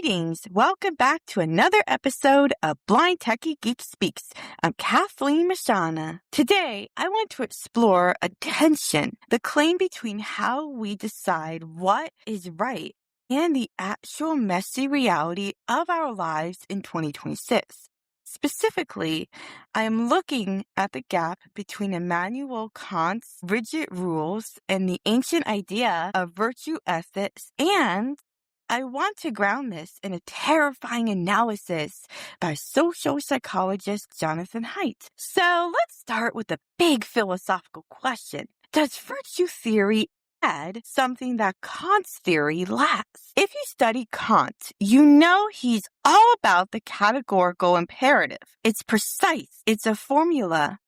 Greetings. Welcome back to another episode of Blind Techie Geek Speaks. I'm Kathleen Mashana. Today, I want to explore attention, the claim between how we decide what is right and the actual messy reality of our lives in 2026. Specifically, I am looking at the gap between Immanuel Kant's rigid rules and the ancient idea of virtue ethics, and I want to ground this in a terrifying analysis by social psychologist Jonathan Haidt. So let's start with the big philosophical question. Does virtue theory add something that Kant's theory lacks? If you study Kant, you know he's all about the categorical imperative. It's precise. It's a formula.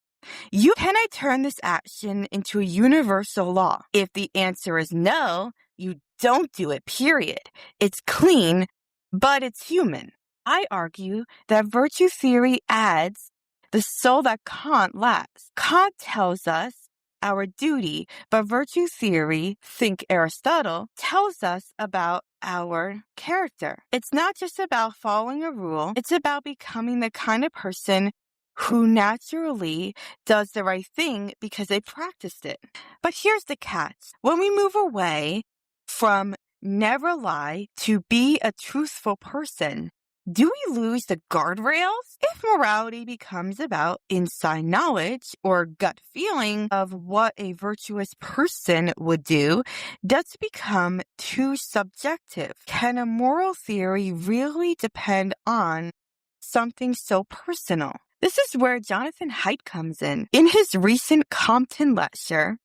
Can I turn this action into a universal law? If the answer is no, you don't do it, period. It's clean, but it's human. I argue that virtue theory adds the soul that Kant lacks. Kant tells us our duty, but virtue theory, think Aristotle, tells us about our character. It's not just about following a rule. It's about becoming the kind of person who naturally does the right thing because they practiced it. But here's the catch. When we move away from never lie to be a truthful person, do we lose the guardrails? If morality becomes about inside knowledge or gut feeling of what a virtuous person would do, does it become too subjective? Can a moral theory really depend on something so personal? This is where Jonathan Haidt comes in. In his recent Compton lecture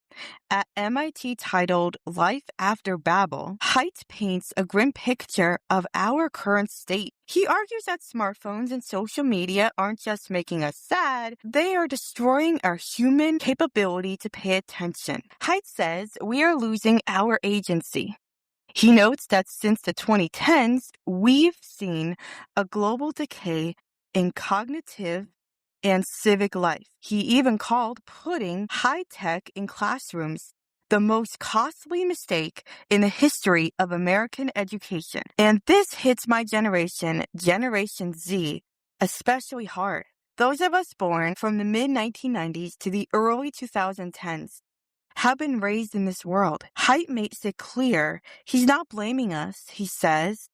at MIT titled Life After Babel, Haidt paints a grim picture of our current state. He argues that smartphones and social media aren't just making us sad, they are destroying our human capability to pay attention. Haidt says we are losing our agency. He notes that since the 2010s, we've seen a global decay in cognitive and civic life. He even called putting high tech in classrooms the most costly mistake in the history of American education. And this hits my generation, Generation Z, especially hard. Those of us born from the mid-1990s to the early 2010s have been raised in this world. Haidt makes it clear he's not blaming us. He says,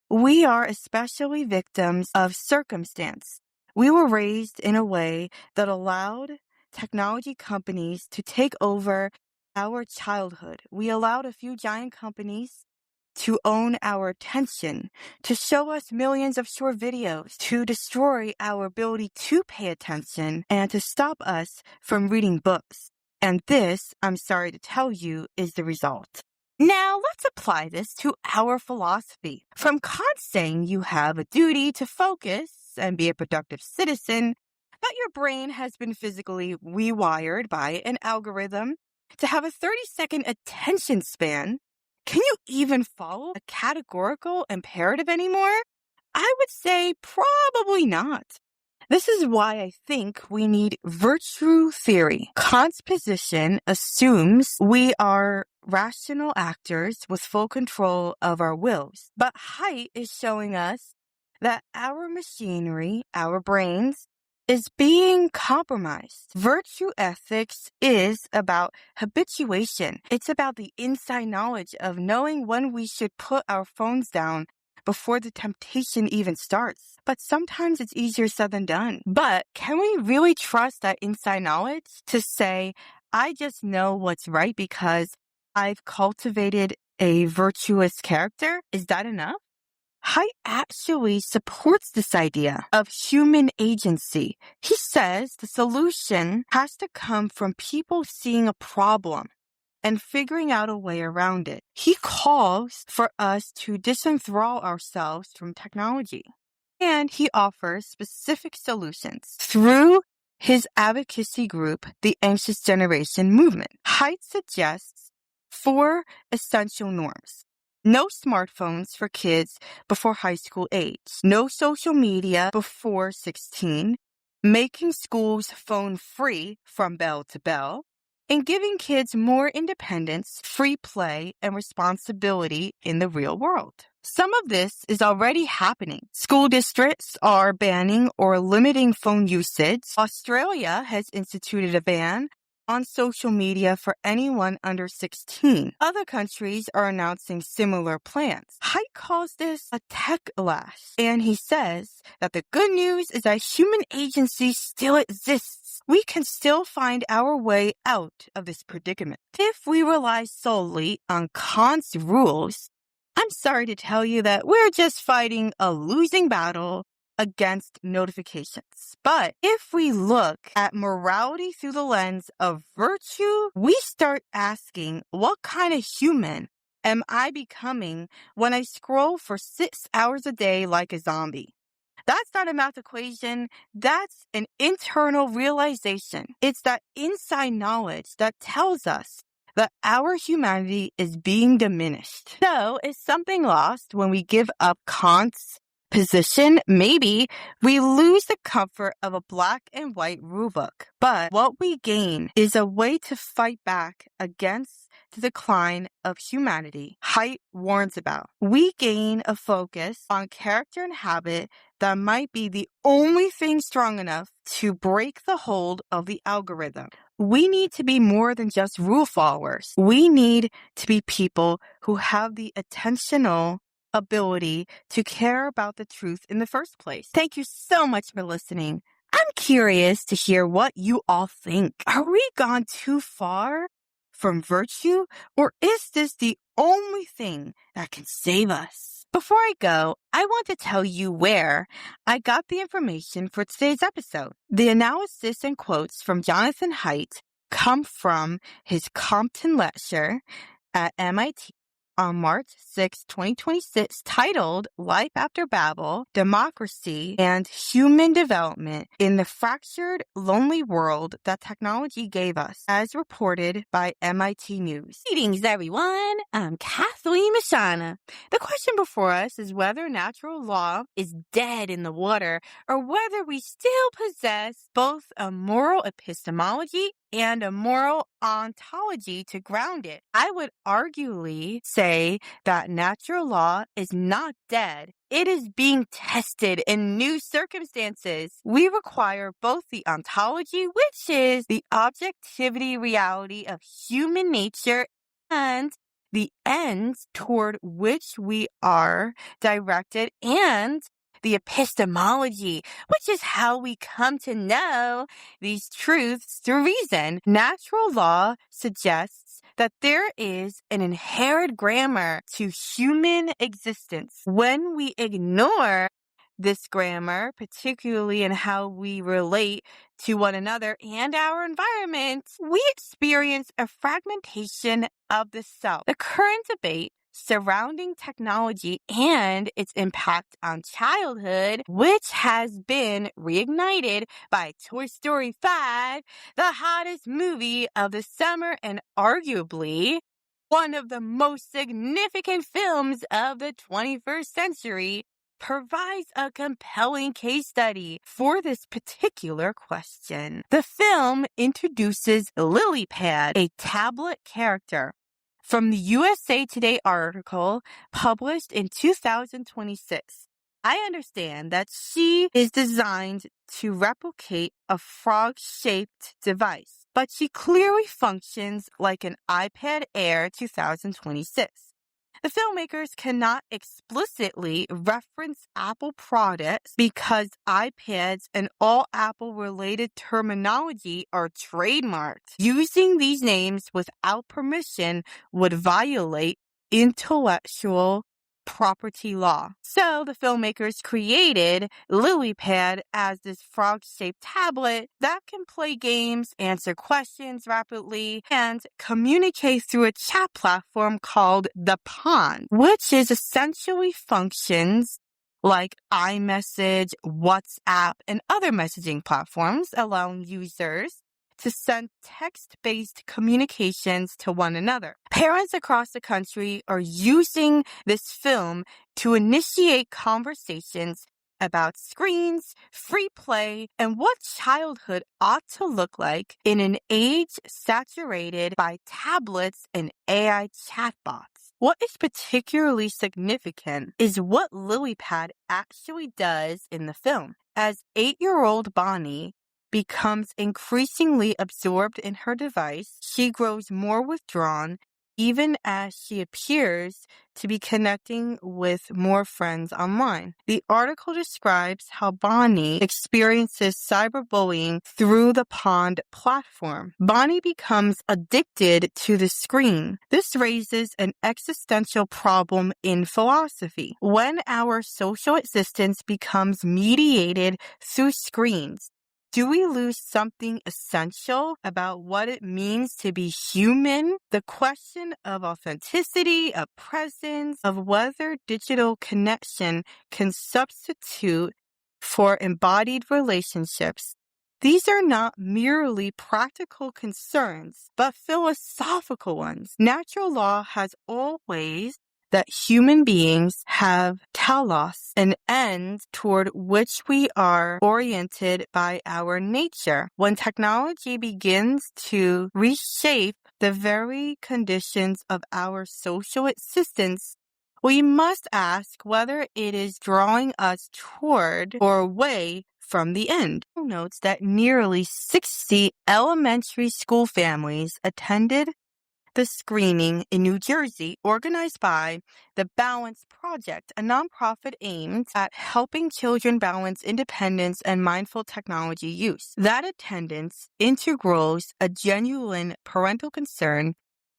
we are especially victims of circumstance. We were raised in a way that allowed technology companies to take over our childhood. We allowed a few giant companies to own our attention, to show us millions of short videos, to destroy our ability to pay attention, and to stop us from reading books. And this, I'm sorry to tell you, is the result. Now, let's apply this to our philosophy. From Kant saying you have a duty to focus and be a productive citizen, but your brain has been physically rewired by an algorithm to have a 30-second attention span, can you even follow a categorical imperative anymore? I would say probably not. This is why I think we need virtue theory. Kant's position assumes we are rational actors with full control of our wills. But Haidt is showing us that our machinery, our brains, is being compromised. Virtue ethics is about habituation. It's about the inside knowledge of knowing when we should put our phones down before the temptation even starts. But sometimes it's easier said than done. But can we really trust that inside knowledge to say, I just know what's right because I've cultivated a virtuous character? Is that enough? Haidt actually supports this idea of human agency. He says the solution has to come from people seeing a problem and figuring out a way around it. He calls for us to disenthrall ourselves from technology. And he offers specific solutions through his advocacy group, the Anxious Generation Movement. Haidt suggests 4 essential norms. No smartphones for kids before high school age. No social media before 16. Making schools phone-free from bell to bell. And giving kids more independence, free play, and responsibility in the real world. Some of this is already happening. School districts are banning or limiting phone usage. Australia has instituted a ban on social media for anyone under 16. Other countries are announcing similar plans. Haidt calls this a tech lash, and he says that the good news is that human agency still exists. We can still find our way out of this predicament. If we rely solely on Kant's rules, I'm sorry to tell you that we're just fighting a losing battle against notifications. But if we look at morality through the lens of virtue, we start asking, what kind of human am I becoming when I scroll for 6 hours a day like a zombie? That's not a math equation. That's an internal realization. It's that inside knowledge that tells us that our humanity is being diminished. So, is something lost when we give up Kant's position? Maybe we lose the comfort of a black and white rulebook. But what we gain is a way to fight back against the decline of humanity Haidt warns about. We gain a focus on character and habit that might be the only thing strong enough to break the hold of the algorithm. We need to be more than just rule followers. We need to be people who have the attentional ability to care about the truth in the first place. Thank you so much for listening. I'm curious to hear what you all think. Are we gone too far from virtue, or is this the only thing that can save us? Before I go, I want to tell you where I got the information for today's episode. The analysis and quotes from Jonathan Haidt come from his Compton lecture at MIT on March 6, 2026, titled Life After Babel, Democracy and Human Development in the Fractured, Lonely World That Technology Gave Us, as reported by MIT News. Greetings, everyone. I'm Kathleen Mashana. The question before us is whether natural law is dead in the water or whether we still possess both a moral epistemology and a moral ontology to ground it. I would arguably say that natural law is not dead. It is being tested in new circumstances. We require both the ontology, which is the objectivity reality of human nature, and the ends toward which we are directed, and the epistemology, which is how we come to know these truths through reason. Natural law suggests that there is an inherent grammar to human existence. When we ignore this grammar, particularly in how we relate to one another and our environment, we experience a fragmentation of the self. The current debate surrounding technology and its impact on childhood, which has been reignited by Toy Story 5, the hottest movie of the summer and arguably one of the most significant films of the 21st century, provides a compelling case study for this particular question. The film introduces Lilypad, a tablet character. From the USA Today article published in 2026, I understand that she is designed to replicate a frog-shaped device, but she clearly functions like an iPad Air 2026. The filmmakers cannot explicitly reference Apple products because iPads and all Apple-related terminology are trademarked. Using these names without permission would violate intellectual property law. So the filmmakers created Lilypad as this frog-shaped tablet that can play games, answer questions rapidly, and communicate through a chat platform called The Pond, which is essentially functions like iMessage, WhatsApp, and other messaging platforms, allowing users to send text-based communications to one another. Parents across the country are using this film to initiate conversations about screens, free play, and what childhood ought to look like in an age saturated by tablets and AI chatbots. What is particularly significant is what Lilypad actually does in the film. As 8-year-old Bonnie becomes increasingly absorbed in her device, she grows more withdrawn, even as she appears to be connecting with more friends online. The article describes how Bonnie experiences cyberbullying through the Pond platform. Bonnie becomes addicted to the screen. This raises an existential problem in philosophy. When our social existence becomes mediated through screens, do we lose something essential about what it means to be human? The question of authenticity, of presence, of whether digital connection can substitute for embodied relationships. These are not merely practical concerns, but philosophical ones. Natural law has always that human beings have telos, an end toward which we are oriented by our nature. When technology begins to reshape the very conditions of our social existence, we must ask whether it is drawing us toward or away from the end. Notes that nearly 60 elementary school families attended the screening in New Jersey organized by the Balance Project, a nonprofit aimed at helping children balance independence and mindful technology use. That attendance integrates a genuine parental concern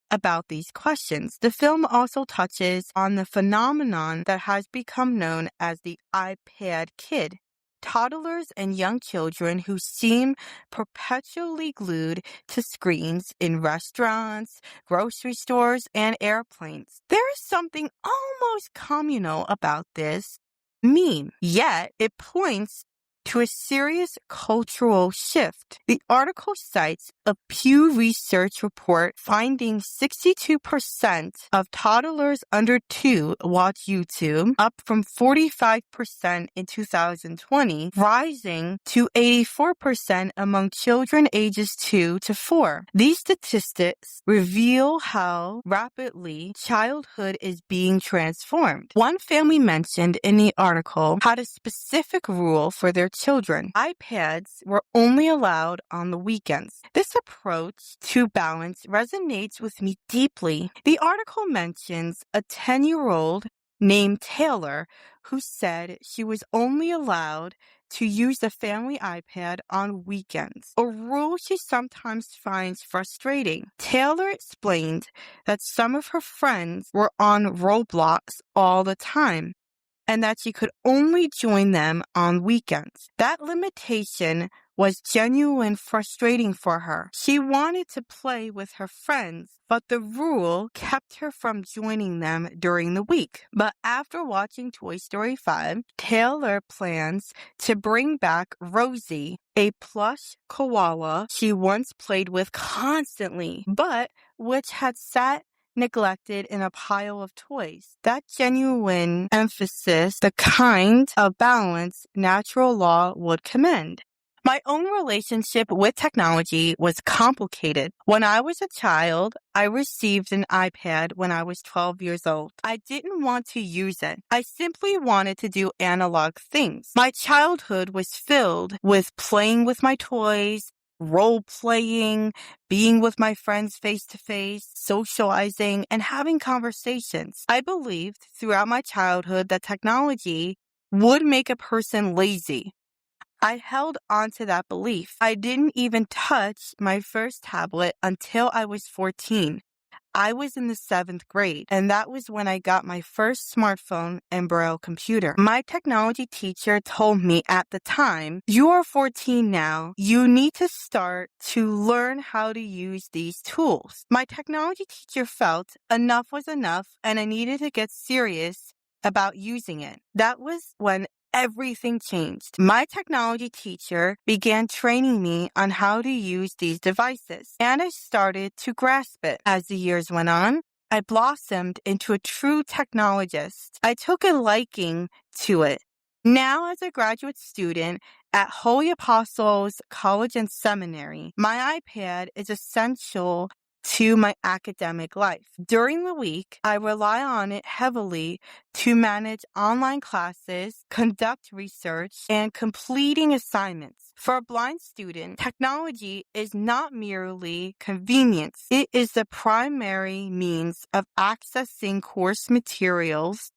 about these questions. The film also touches on the phenomenon that has become known as the iPad kid. Toddlers and young children who seem perpetually glued to screens in restaurants, grocery stores, and airplanes. There is something almost communal about this meme, yet it points to a serious cultural shift. The article cites a Pew Research report finding 62% of toddlers under 2 watch YouTube, up from 45% in 2020, rising to 84% among children ages 2 to 4. These statistics reveal how rapidly childhood is being transformed. One family mentioned in the article had a specific rule for their children. iPads were only allowed on the weekends. This approach to balance resonates with me deeply. The article mentions a 10-year-old named Taylor who said she was only allowed to use the family iPad on weekends, a rule she sometimes finds frustrating. Taylor explained that some of her friends were on Roblox all the time, and that she could only join them on weekends. That limitation was genuine frustrating for her. She wanted to play with her friends, but the rule kept her from joining them during the week. But after watching Toy Story 5, Taylor plans to bring back Rosie, a plush koala she once played with constantly, but which had sat neglected in a pile of toys. That genuine emphasis, the kind of balance natural law would commend. My own relationship with technology was complicated. When I was a child, I received an iPad when I was 12 years old. I didn't want to use it. I simply wanted to do analog things. My childhood was filled with playing with my toys, role-playing, being with my friends face-to-face, socializing, and having conversations. I believed throughout my childhood that technology would make a person lazy. I held on to that belief. I didn't even touch my first tablet until I was 14. I was in the 7th grade, and that was when I got my first smartphone and Braille computer. My technology teacher told me at the time, "You are 14 now. You need to start to learn how to use these tools." My technology teacher felt enough was enough, and I needed to get serious about using it. That was when everything changed. My technology teacher began training me on how to use these devices, and I started to grasp it. As the years went on, I blossomed into a true technologist. I took a liking to it. Now, as a graduate student at Holy Apostles College and Seminary, my iPad is essential to my academic life. During the week, I rely on it heavily to manage online classes, conduct research, and completing assignments. For a blind student, technology is not merely convenience. It is the primary means of accessing course materials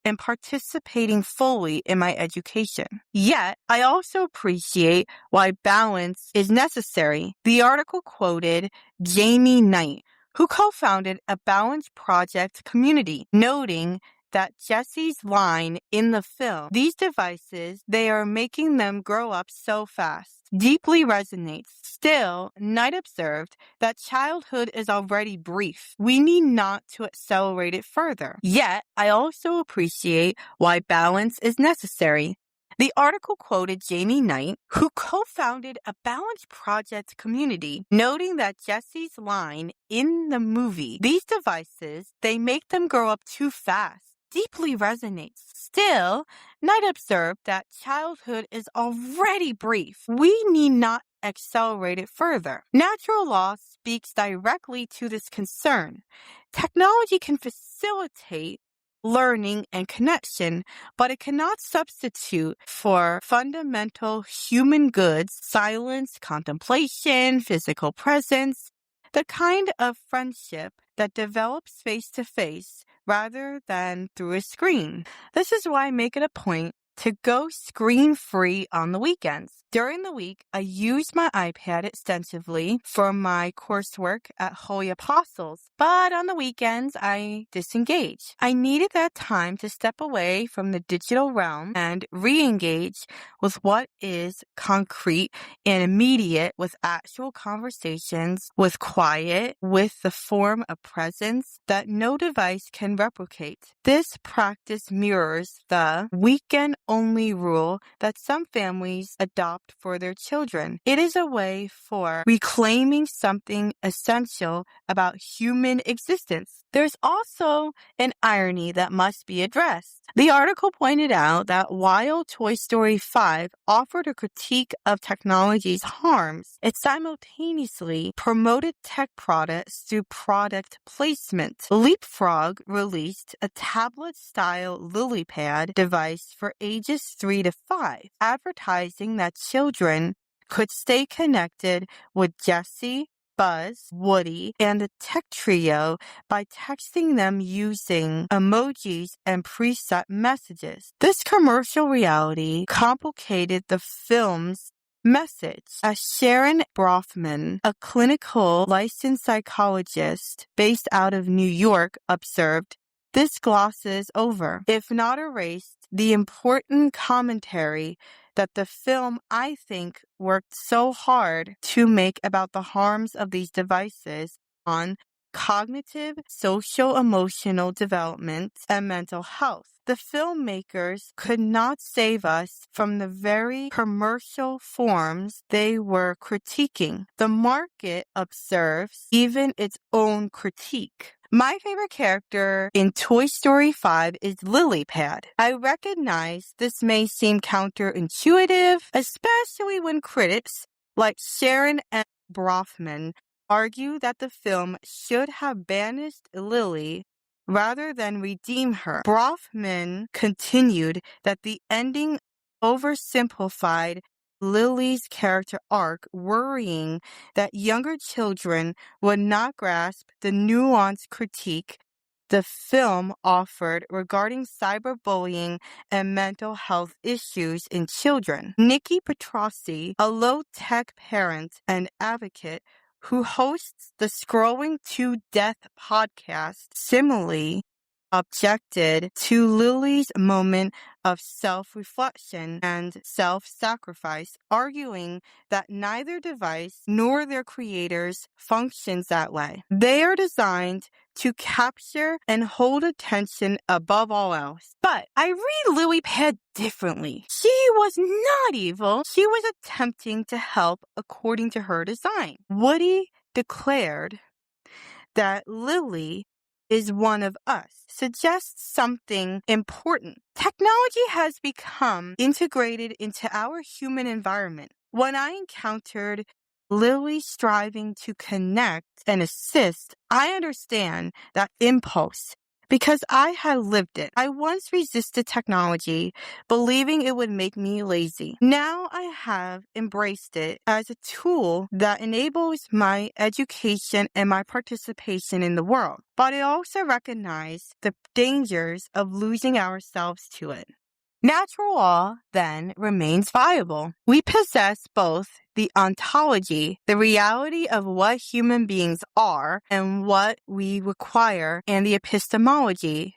and participating fully in my education. Yet, I also appreciate why balance is necessary. The article quoted Jamie Knight, who co-founded a Balance Project community, noting that Jesse's line in the film, "These devices, they are making them grow up so fast," deeply resonates. Still, Knight observed that childhood is already brief. We need not to accelerate it further. Yet, I also appreciate why balance is necessary. The article quoted Jamie Knight, who co-founded a Balance Project community, noting that Jesse's line in the movie, "These devices, they make them grow up too fast," deeply resonates. Still, Knight observed that childhood is already brief. We need not accelerate it further. Natural law speaks directly to this concern. Technology can facilitate learning and connection, but it cannot substitute for fundamental human goods, silence, contemplation, physical presence, the kind of friendship that develops face-to-face rather than through a screen. This is why I make it a point to go screen-free on the weekends. During the week, I use my iPad extensively for my coursework at Holy Apostles, but on the weekends, I disengage. I needed that time to step away from the digital realm and re-engage with what is concrete and immediate, with actual conversations, with quiet, with the form of presence that no device can replicate. This practice mirrors the weekend-only rule that some families adopt for their children. It is a way for reclaiming something essential about human existence. There's also an irony that must be addressed. The article pointed out that while Toy Story 5 offered a critique of technology's harms, it simultaneously promoted tech products through product placement. Leapfrog released a tablet-style LilyPad device for ages 3 to 5, advertising that children could stay connected with Jessie, Buzz, Woody, and the tech trio by texting them using emojis and preset messages. This commercial reality complicated the film's message. As Sharon Brofman, a clinical licensed psychologist based out of New York, observed, this glosses over, if not erased, the important commentary that the film, I think, worked so hard to make about the harms of these devices on cognitive, social-emotional development, and mental health. The filmmakers could not save us from the very commercial forms they were critiquing. The market observes even its own critique. My favorite character in Toy Story 5 is LilyPad. I recognize this may seem counterintuitive, especially when critics like Sharon M. Brofman argue that the film should have banished Lily rather than redeem her. Brofman continued that the ending oversimplified Lily's character arc, worrying that younger children would not grasp the nuanced critique the film offered regarding cyberbullying and mental health issues in children. Nikki Petrossi, a low-tech parent and advocate who hosts the Scrolling to Death podcast, similarly objected to Lily's moment of self-reflection and self-sacrifice, arguing that neither device nor their creators functions that way. They are designed to capture and hold attention above all else. But I read LilyPad differently. She was not evil. She was attempting to help according to her design. Woody declared that Lily is one of us, suggests something important. Technology has become integrated into our human environment. When I encountered Lily striving to connect and assist, I understand that impulse because I had lived it. I once resisted technology, believing it would make me lazy. Now I have embraced it as a tool that enables my education and my participation in the world. But I also recognize the dangers of losing ourselves to it. Natural law, then, remains viable. We possess both the ontology, the reality of what human beings are and what we require, and the epistemology,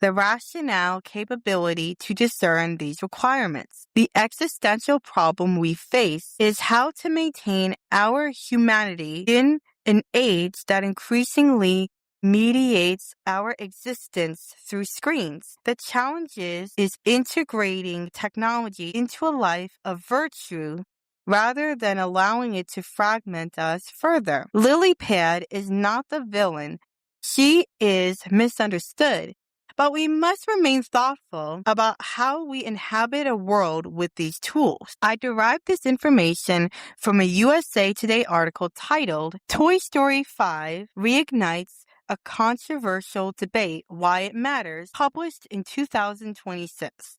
the rationale capability to discern these requirements. The existential problem we face is how to maintain our humanity in an age that increasingly mediates our existence through screens. The challenge is integrating technology into a life of virtue rather than allowing it to fragment us further. Lilypad is not the villain. She is misunderstood. But we must remain thoughtful about how we inhabit a world with these tools. I derived this information from a USA Today article titled Toy Story 5 Reignites a Controversial Debate Why It Matters, published in 2026.